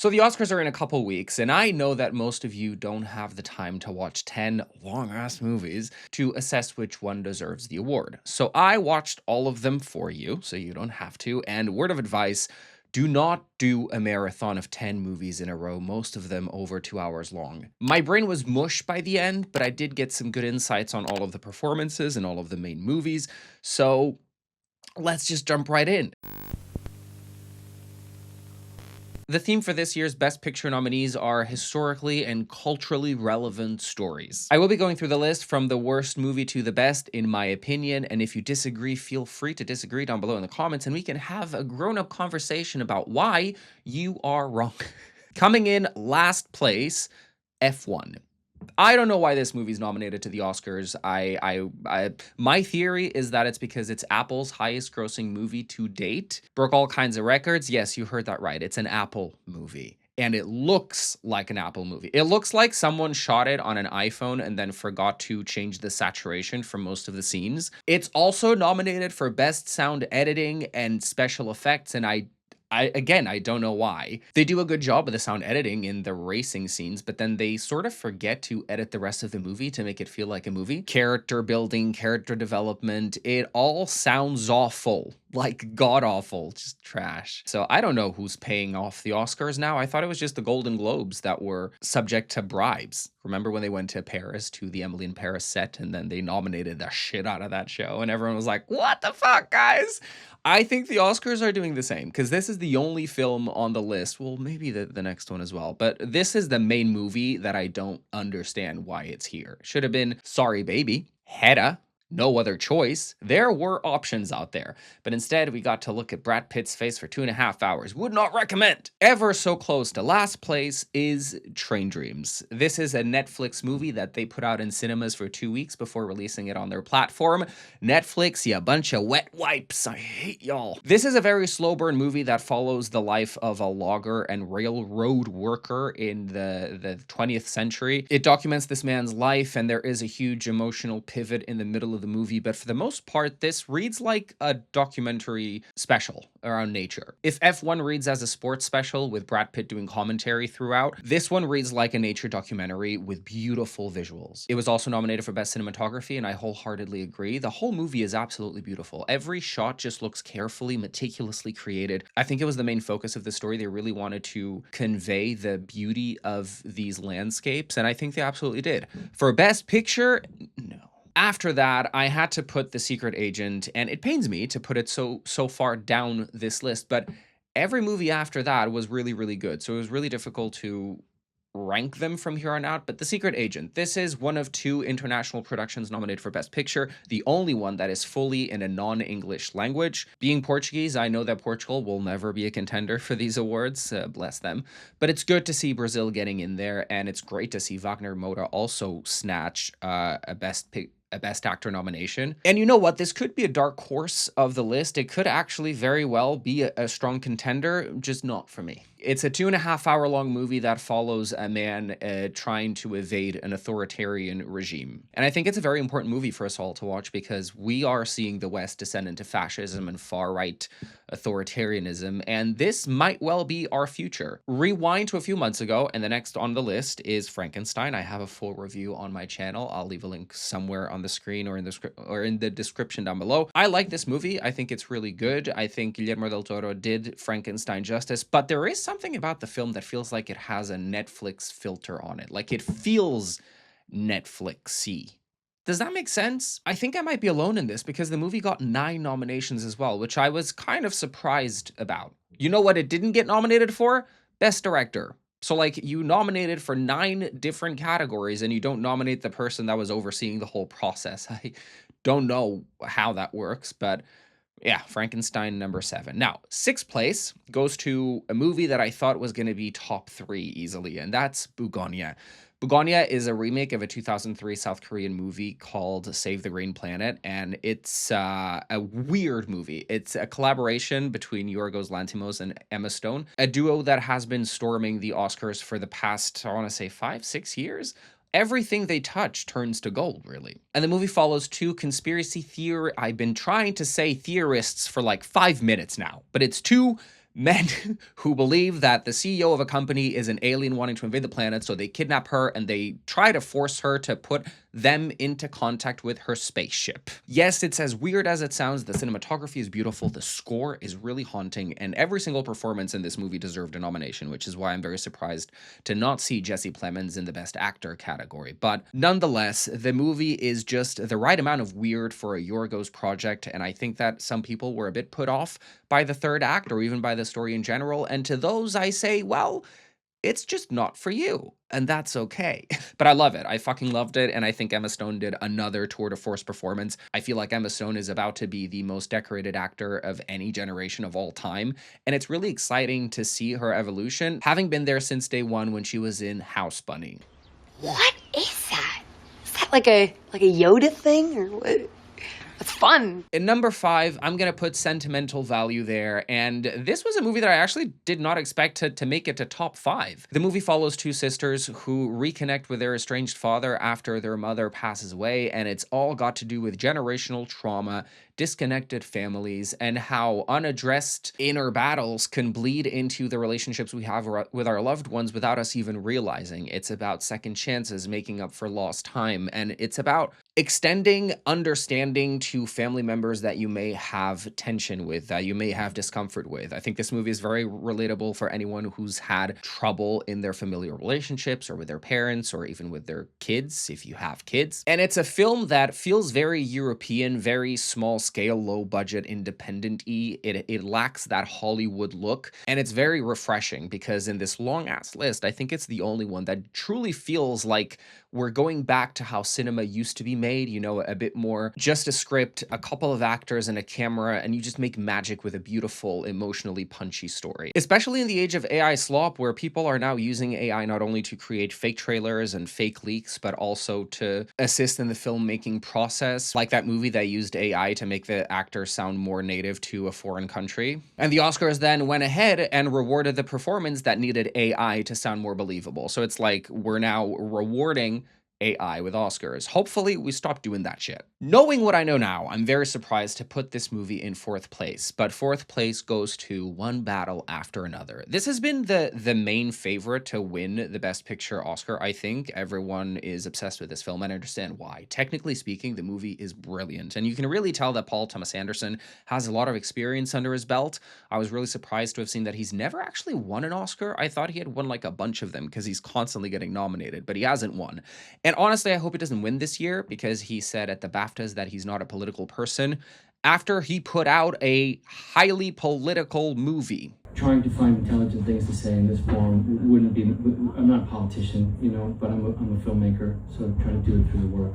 So the Oscars are in a couple weeks, and I know that most of you don't have the time to watch 10 long ass movies to assess which one deserves the award. So I watched all of them for you, so you don't have to. And word of advice, do not do a marathon of 10 movies in a row, most of them over 2 hours long. My brain was mush by the end, but I did get some good insights on all of the performances and all of the main movies. So let's just jump right in. The theme for this year's Best Picture nominees are historically and culturally relevant stories. I will be going through the list from the worst movie to the best, in my opinion, and if you disagree, feel free to disagree down below in the comments, and we can have a grown-up conversation about why you are wrong. Coming in last place, F1. I don't know why this movie's nominated to the Oscars. My theory is that it's because it's Apple's highest grossing movie to date. Broke all kinds of records. Yes, you heard that right. It's an Apple movie. And it looks like an Apple movie. It looks like someone shot it on an iPhone and then forgot to change the saturation for most of the scenes. It's also nominated for Best Sound Editing and Special Effects, and I don't know why. They do a good job of the sound editing in the racing scenes, but then they sort of forget to edit the rest of the movie to make it feel like a movie. Character building, character development, it all sounds awful. Like god-awful, just trash. So I don't know who's paying off the Oscars now. I thought it was just the Golden Globes that were subject to bribes. Remember when they went to Paris, to the Emily in Paris set, and then they nominated the shit out of that show, and everyone was like, what the fuck, guys? I think the Oscars are doing the same, because this is the only film on the list, well, maybe the next one as well, but this is the main movie that I don't understand why it's here. Should have been Sorry Baby, Hedda, No Other Choice. There were options out there, but instead we got to look at Brad Pitt's face for 2.5 hours. Would not recommend. Ever so close to last place is Train Dreams. This is a Netflix movie that they put out in cinemas for 2 weeks before releasing it on their platform. Netflix, you bunch of wet wipes. I hate y'all. This is a very slow burn movie that follows the life of a logger and railroad worker in the 20th century. It documents this man's life, and there is a huge emotional pivot in the middle of the movie, but for the most part, this reads like a documentary special around nature. If F1 reads as a sports special with Brad Pitt doing commentary throughout, this one reads like a nature documentary with beautiful visuals. It was also nominated for Best Cinematography, and I wholeheartedly agree. The whole movie is absolutely beautiful. Every shot just looks carefully, meticulously created. I think it was the main focus of the story. They really wanted to convey the beauty of these landscapes, and I think they absolutely did. For Best Picture, no. After that, I had to put The Secret Agent, and it pains me to put it so far down this list, but every movie after that was really, really good. So it was really difficult to rank them from here on out. But The Secret Agent, this is one of 2 international productions nominated for Best Picture, the only one that is fully in a non-English language. Being Portuguese, I know that Portugal will never be a contender for these awards, bless them. But it's good to see Brazil getting in there, and it's great to see Wagner Moura also snatch a Best Actor nomination. And you know what? This could be a dark horse of the list. It could actually very well be a strong contender, just not for me. It's a 2.5 hour long movie that follows a man trying to evade an authoritarian regime. And I think it's a very important movie for us all to watch, because we are seeing the West descend into fascism and far-right authoritarianism, and this might well be our future. Rewind to a few months ago, and the next on the list is Frankenstein. I have a full review on my channel. I'll leave a link somewhere on the screen or in the description down below. I like this movie. I think it's really good. I think Guillermo del Toro did Frankenstein justice, but there is something about the film that feels like it has a Netflix filter on it. Like, it feels Netflix-y. Does that make sense? I think I might be alone in this, because the movie got 9 nominations as well, which I was kind of surprised about. You know what it didn't get nominated for? Best Director. So, like, you nominated for 9 different categories, and you don't nominate the person that was overseeing the whole process. I don't know how that works, but yeah, Frankenstein number 7. Now, 6th place goes to a movie that I thought was going to be top 3 easily, and that's Bugonia. Bugonia is a remake of a 2003 South Korean movie called Save the Green Planet, and it's a weird movie. It's a collaboration between Yorgos Lanthimos and Emma Stone, a duo that has been storming the Oscars for the past, I want to say, 5-6 years. Everything they touch turns to gold, really. And the movie follows 2 conspiracy I've been trying to say theorists for like 5 minutes now, but it's 2 Men who believe that the CEO of a company is an alien wanting to invade the planet, so they kidnap her and they try to force her to put them into contact with her spaceship. Yes, it's as weird as it sounds. The cinematography is beautiful, the score is really haunting, and every single performance in this movie deserved a nomination, which is why I'm very surprised to not see Jesse Plemons in the Best Actor category. But nonetheless, the movie is just the right amount of weird for a Yorgos project, and I think that some people were a bit put off by the third act or even by the story in general. And to those, I say, well, it's just not for you. And that's okay. But I love it. I fucking loved it. And I think Emma Stone did another tour de force performance. I feel like Emma Stone is about to be the most decorated actor of any generation of all time. And it's really exciting to see her evolution, having been there since day one when she was in House Bunny. What is that? Is that like a Yoda thing or what? It's fun. In number 5, I'm going to put Sentimental Value there, and this was a movie that I actually did not expect to make it to top 5. The movie follows two sisters who reconnect with their estranged father after their mother passes away, and it's all got to do with generational trauma, disconnected families, and how unaddressed inner battles can bleed into the relationships we have with our loved ones without us even realizing. It's about second chances, making up for lost time, and it's about extending understanding to family members that you may have tension with, that you may have discomfort with. I think this movie is very relatable for anyone who's had trouble in their familiar relationships or with their parents or even with their kids, if you have kids. And it's a film that feels very European, very small scale, low budget, independent-y. It lacks that Hollywood look, and it's very refreshing because in this long ass list, I think it's the only one that truly feels like we're going back to how cinema used to be made, you know, a bit more just a script, a couple of actors and a camera, and you just make magic with a beautiful, emotionally punchy story. Especially in the age of AI slop, where people are now using AI not only to create fake trailers and fake leaks, but also to assist in the filmmaking process, like that movie that used AI to make the actor sound more native to a foreign country. And the Oscars then went ahead and rewarded the performance that needed AI to sound more believable. So it's like we're now rewarding AI with Oscars. Hopefully we stop doing that shit. Knowing what I know now, I'm very surprised to put this movie in 4th place, but 4th place goes to One Battle After Another. This has been the main favorite to win the Best Picture Oscar, I think. Everyone is obsessed with this film, and I understand why. Technically speaking, the movie is brilliant, and you can really tell that Paul Thomas Anderson has a lot of experience under his belt. I was really surprised to have seen that he's never actually won an Oscar. I thought he had won like a bunch of them because he's constantly getting nominated, but he hasn't won. And honestly, I hope he doesn't win this year because he said at the BAFTAs that he's not a political person after he put out a highly political movie. Trying to find intelligent things to say in this forum wouldn't be, I'm not a politician, you know, but I'm a filmmaker, so I try to do it through the work.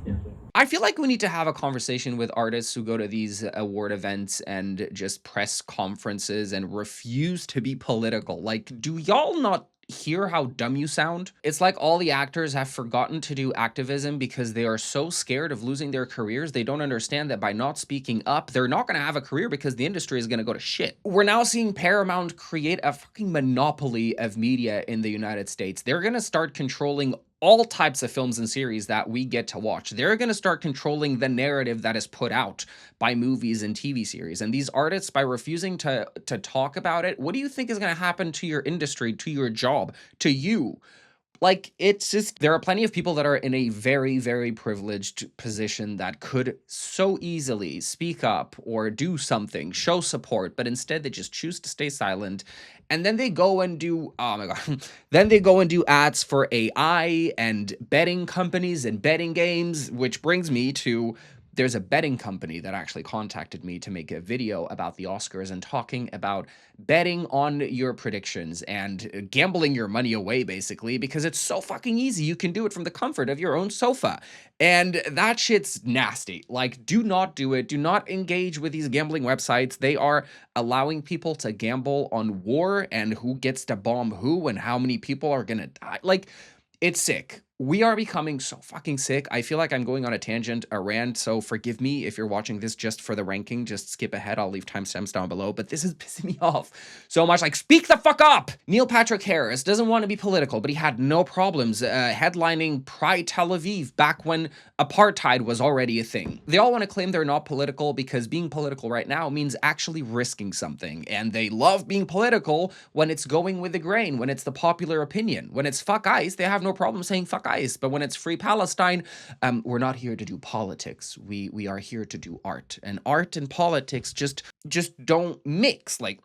Yeah. I feel like we need to have a conversation with artists who go to these award events and just press conferences and refuse to be political. Like, do y'all not hear how dumb you sound? It's like all the actors have forgotten to do activism because they are so scared of losing their careers. They don't understand that by not speaking up, they're not going to have a career because the industry is going to go to shit. We're now seeing Paramount create a fucking monopoly of media in the United States. They're going to start controlling all types of films and series that we get to watch. They're going to start controlling the narrative that is put out by movies and TV series. And these artists, by refusing to talk about it, what do you think is going to happen to your industry, to your job, to you? Like, it's just, there are plenty of people that are in a very, very privileged position that could so easily speak up or do something, show support, but instead they just choose to stay silent. And then they go and do, oh my God, then they go and do ads for AI and betting companies and betting games, which brings me to, there's a betting company that actually contacted me to make a video about the Oscars and talking about betting on your predictions and gambling your money away, basically, because it's so fucking easy. You can do it from the comfort of your own sofa. And that shit's nasty. Like, do not do it. Do not engage with these gambling websites. They are allowing people to gamble on war and who gets to bomb who and how many people are gonna die. Like, it's sick. We are becoming so fucking sick. I feel like I'm going on a tangent, a rant, so forgive me if you're watching this just for the ranking. Just skip ahead. I'll leave timestamps down below, but this is pissing me off so much. Like, speak the fuck up! Neil Patrick Harris doesn't want to be political, but he had no problems headlining Pride Tel Aviv back when apartheid was already a thing. They all want to claim they're not political because being political right now means actually risking something, and they love being political when it's going with the grain, when it's the popular opinion. When it's fuck ICE, they have no problem saying fuck ICE, but when it's free Palestine, we're not here to do politics. We are here to do art, and art and politics just don't mix. Like,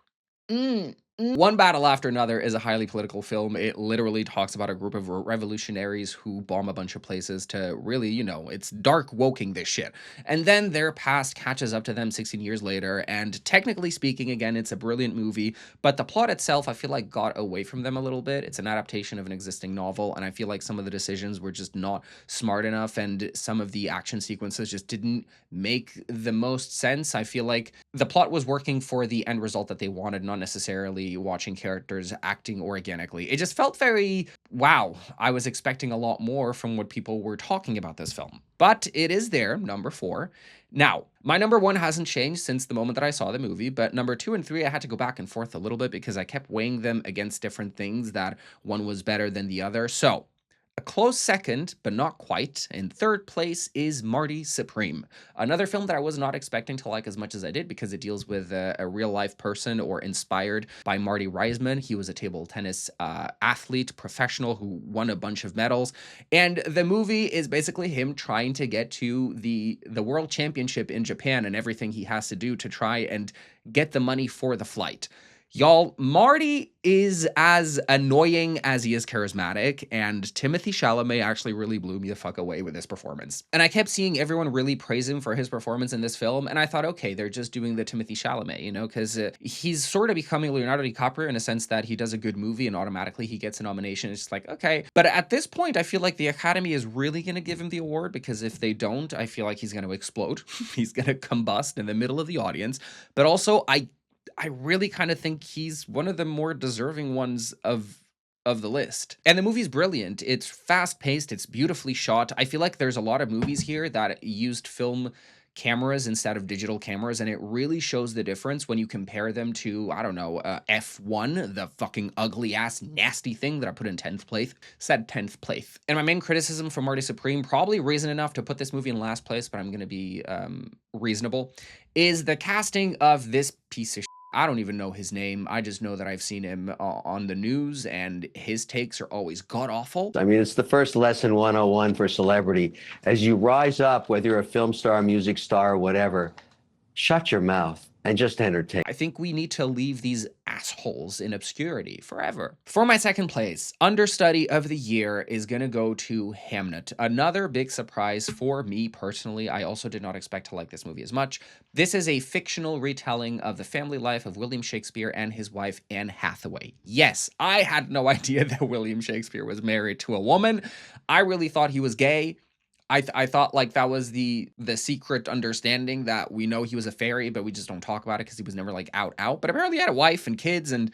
one battle after another is a highly political film. It literally talks about a group of revolutionaries who bomb a bunch of places to really, you know, it's dark woking this shit. And then their past catches up to them 16 years later, and technically speaking, again, it's a brilliant movie, but the plot itself, I feel like, got away from them a little bit. It's an adaptation of an existing novel, and I feel like some of the decisions were just not smart enough, and some of the action sequences just didn't make the most sense. I feel like the plot was working for the end result that they wanted, not necessarily watching characters acting organically. It just felt very, wow, I was expecting a lot more from what people were talking about this film. But it is there, number 4. Now, my number 1 hasn't changed since the moment that I saw the movie, but number 2 and 3, I had to go back and forth a little bit because I kept weighing them against different things, that one was better than the other. So, a close second, but not quite, in third place is Marty Supreme. Another film that I was not expecting to like as much as I did because it deals with a real-life person, or inspired by Marty Reisman. He was a table tennis athlete, professional, who won a bunch of medals. And the movie is basically him trying to get to the World Championship in Japan and everything he has to do to try and get the money for the flight. Y'all, Marty is as annoying as he is charismatic, and Timothée Chalamet actually really blew me the fuck away with his performance. And I kept seeing everyone really praise him for his performance in this film, and I thought, okay, they're just doing the Timothée Chalamet, you know, because he's sort of becoming Leonardo DiCaprio in a sense that he does a good movie and automatically he gets a nomination. It's just like, okay. But at this point, I feel like the Academy is really going to give him the award, because if they don't, I feel like he's going to explode. He's going to combust in the middle of the audience. But also, I really kind of think he's one of the more deserving ones of the list. And the movie's brilliant. It's fast-paced, it's beautifully shot. I feel like there's a lot of movies here that used film cameras instead of digital cameras, and it really shows the difference when you compare them to, I don't know, F1, the fucking ugly-ass nasty thing that I put in 10th place. Said 10th place. And my main criticism for Marty Supreme, probably reason enough to put this movie in last place, but I'm gonna be reasonable, is the casting of this piece of shit. I don't even know his name. I just know that I've seen him on the news, and his takes are always god-awful. I mean, it's the first lesson 101 for celebrity. As you rise up, whether you're a film star, music star, whatever, shut your mouth and just entertain. I think we need to leave these assholes in obscurity forever. For my second place, understudy of the year is gonna go to Hamnet. Another big surprise for me personally. I also did not expect to like this movie as much. This is a fictional retelling of the family life of William Shakespeare and his wife, Anne Hathaway. Yes, I had no idea that William Shakespeare was married to a woman. I really thought he was gay. I thought like that was the secret understanding, that we know he was a fairy, but we just don't talk about it because he was never like out. But apparently he had a wife and kids, and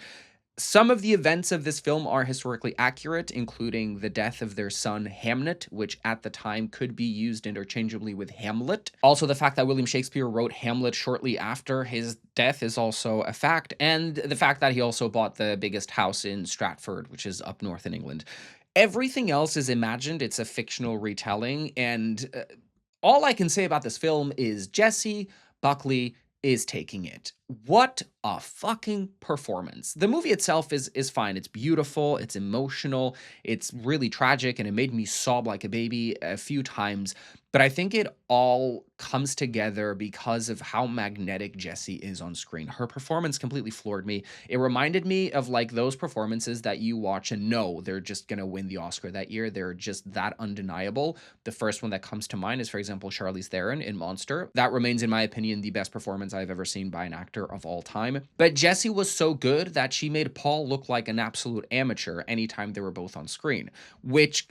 some of the events of this film are historically accurate, including the death of their son Hamnet, which at the time could be used interchangeably with Hamlet. Also, the fact that William Shakespeare wrote Hamlet shortly after his death is also a fact, and the fact that he also bought the biggest house in Stratford, which is up north in England. Everything else is imagined. It's a fictional retelling, and all I can say about this film is Jessie Buckley is taking it. What a fucking performance. The movie itself is fine. It's beautiful, it's emotional, it's really tragic, and it made me sob like a baby a few times. But I think it all comes together because of how magnetic Jessie is on screen. Her performance completely floored me. It reminded me of like those performances that you watch and know they're just gonna win the Oscar that year. They're just that undeniable. The first one that comes to mind is, for example, Charlize Theron in Monster. That remains, in my opinion, the best performance I've ever seen by an actor of all time. But Jessie was so good that she made Paul look like an absolute amateur anytime they were both on screen, which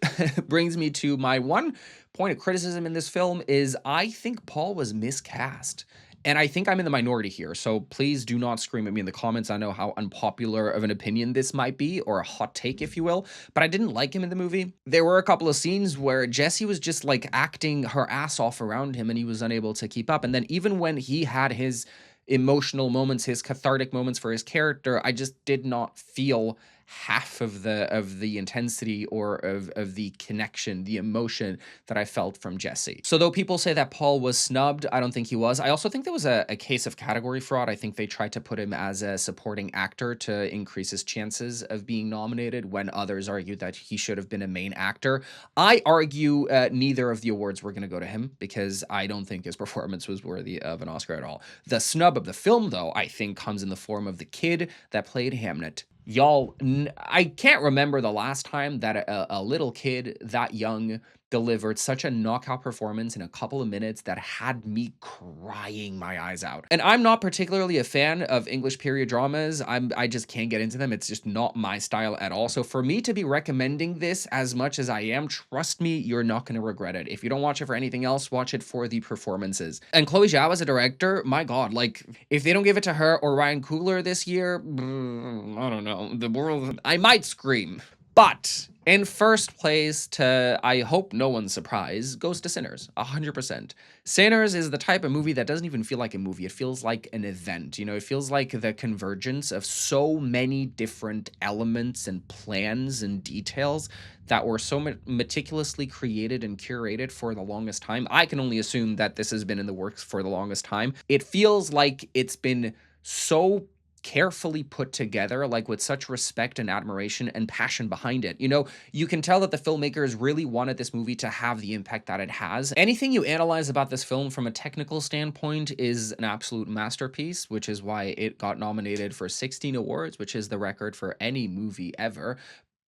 brings me to my one point of criticism in this film is I think Paul was miscast. And I think I'm in the minority here, so please do not scream at me in the comments. I know how unpopular of an opinion this might be, or a hot take, if you will, but I didn't like him in the movie. There were a couple of scenes where Jessie was just like acting her ass off around him and he was unable to keep up. And then even when he had his emotional moments, his cathartic moments for his character, I just did not feel half of the intensity or of the connection, the emotion that I felt from Jessie. So though people say that Paul was snubbed, I don't think he was. I also think there was a case of category fraud. I think they tried to put him as a supporting actor to increase his chances of being nominated when others argued that he should have been a main actor. I argue neither of the awards were going to go to him because I don't think his performance was worthy of an Oscar at all. The snub of the film, though, I think comes in the form of the kid that played Hamnet. Y'all, I can't remember the last time that a little kid that young delivered such a knockout performance in a couple of minutes that had me crying my eyes out. And I'm not particularly a fan of English period dramas. I just can't get into them. It's just not my style at all. So for me to be recommending this as much as I am, trust me, you're not going to regret it. If you don't watch it for anything else, watch it for the performances. And Chloe Zhao as a director, my God, like if they don't give it to her or Ryan Coogler this year, I don't know, the world, I might scream. But in first place, to I hope no one's surprise, goes to Sinners, 100%. Sinners is the type of movie that doesn't even feel like a movie. It feels like an event. You know, it feels like the convergence of so many different elements and plans and details that were so meticulously created and curated for the longest time. I can only assume that this has been in the works for the longest time. It feels like it's been so carefully put together, like with such respect and admiration and passion behind it. You know, you can tell that the filmmakers really wanted this movie to have the impact that it has. Anything you analyze about this film from a technical standpoint is an absolute masterpiece, which is why it got nominated for 16 awards, which is the record for any movie ever.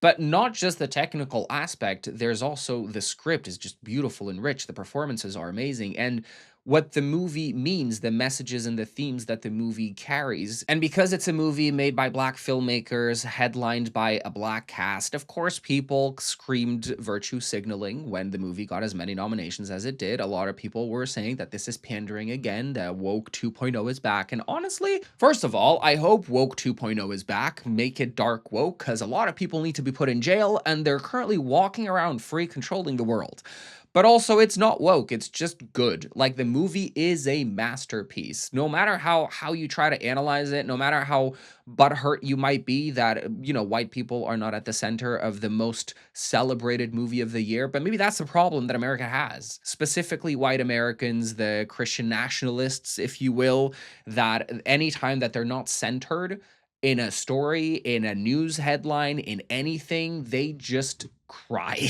But not just the technical aspect, there's also the script is just beautiful and rich. The performances are amazing. And what the movie means, the messages and the themes that the movie carries. And because it's a movie made by Black filmmakers, headlined by a Black cast, of course, people screamed virtue signaling when the movie got as many nominations as it did. A lot of people were saying that this is pandering again, that Woke 2.0 is back. And honestly, first of all, I hope Woke 2.0 is back. Make it dark woke, because a lot of people need to be put in jail, and they're currently walking around free, controlling the world. But also, it's not woke, it's just good. Like, the movie is a masterpiece. No matter how you try to analyze it, no matter how butthurt you might be that, you know, white people are not at the center of the most celebrated movie of the year, but maybe that's the problem that America has. Specifically, white Americans, the Christian nationalists, if you will, that anytime that they're not centered in a story, in a news headline, in anything, they just cry.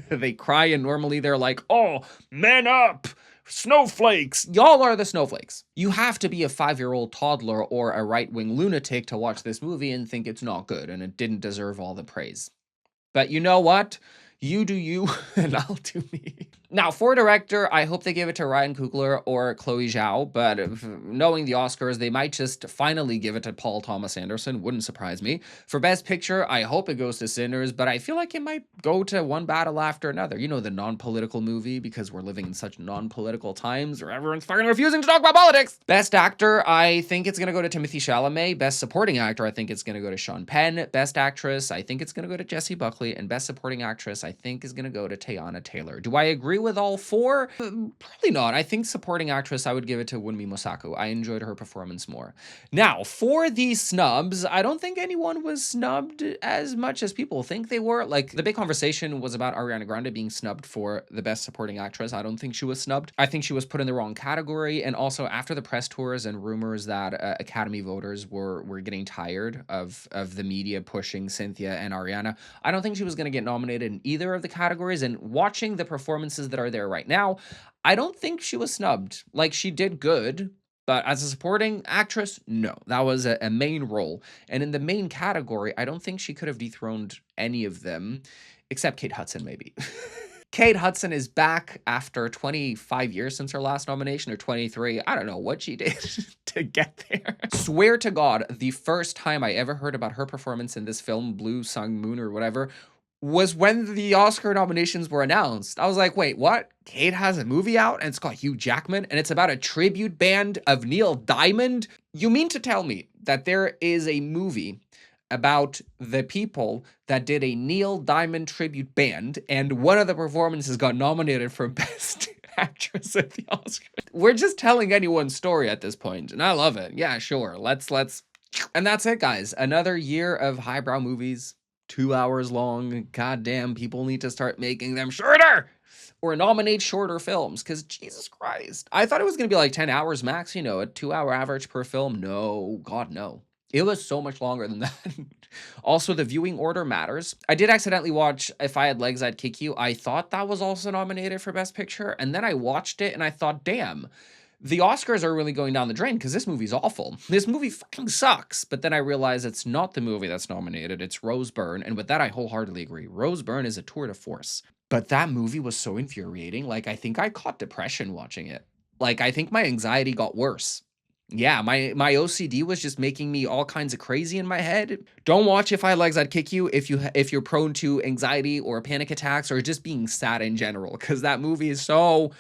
They cry, and normally they're like, oh, man up, snowflakes. Y'all are the snowflakes. You have to be a 5-year-old toddler or a right-wing lunatic to watch this movie and think it's not good and it didn't deserve all the praise. But you know what? You do you, and I'll do me. Now, for director, I hope they give it to Ryan Coogler or Chloe Zhao, but knowing the Oscars, they might just finally give it to Paul Thomas Anderson. Wouldn't surprise me. For Best Picture, I hope it goes to Sinners, but I feel like it might go to one battle after another. You know, the non-political movie, because we're living in such non-political times where everyone's fucking refusing to talk about politics. Best Actor, I think it's going to go to Timothée Chalamet. Best Supporting Actor, I think it's going to go to Sean Penn. Best Actress, I think it's going to go to Jessie Buckley. And Best Supporting Actress, I think is going to go to Teyana Taylor. Do I agree with all four? Probably not. I think Supporting Actress, I would give it to Wunmi Mosaku. I enjoyed her performance more. Now, for these snubs, I don't think anyone was snubbed as much as people think they were. Like, the big conversation was about Ariana Grande being snubbed for the Best Supporting Actress. I don't think she was snubbed. I think she was put in the wrong category. And also, after the press tours and rumors that Academy voters were getting tired of the media pushing Cynthia and Ariana, I don't think she was going to get nominated in either of the categories. And watching the performances that are there right now, I don't think she was snubbed. Like, she did good, but as a supporting actress, no. That was a main role. And in the main category, I don't think she could have dethroned any of them, except Kate Hudson, maybe. Kate Hudson is back after 25 years since her last nomination, or 23. I don't know what she did to get there. Swear to God, the first time I ever heard about her performance in this film, Blue Sung Moon or whatever, was when the Oscar nominations were announced. I was like, wait, what? Kate has a movie out and it's called Hugh Jackman and it's about a tribute band of Neil Diamond? You mean to tell me that there is a movie about the people that did a Neil Diamond tribute band and one of the performances got nominated for Best Actress at the Oscars? We're just telling anyone's story at this point, and I love it. Yeah, sure. Let's. And that's it, guys. Another year of highbrow movies. 2 hours long. Goddamn, people need to start making them shorter or nominate shorter films because Jesus Christ. I thought it was going to be like 10 hours max, you know, a 2-hour average per film. No, God, no. It was so much longer than that. Also, the viewing order matters. I did accidentally watch If I Had Legs, I'd Kick You. I thought that was also nominated for Best Picture. And then I watched it and I thought, damn, the Oscars are really going down the drain because this movie's awful. This movie fucking sucks. But then I realized it's not the movie that's nominated. It's Rose Byrne. And with that, I wholeheartedly agree. Rose Byrne is a tour de force. But that movie was so infuriating. Like, I think I caught depression watching it. Like, I think my anxiety got worse. Yeah, my OCD was just making me all kinds of crazy in my head. Don't watch If I Had Legs, I'd Kick You if you're prone to anxiety or panic attacks or just being sad in general, because that movie is so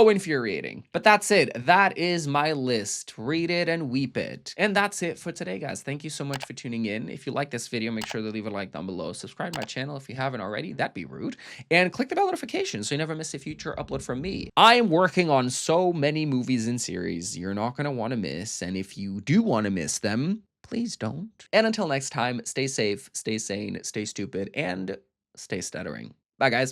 infuriating. But that's it. That is my list. Read it and weep it. And that's it for today, guys. Thank you so much for tuning in. If you like this video, make sure to leave a like down below. Subscribe to my channel if you haven't already. That'd be rude. And click the bell notification so you never miss a future upload from me. I am working on so many movies and series you're not going to want to miss. And if you do want to miss them, please don't. And until next time, stay safe, stay sane, stay stupid, and stay stuttering. Bye, guys.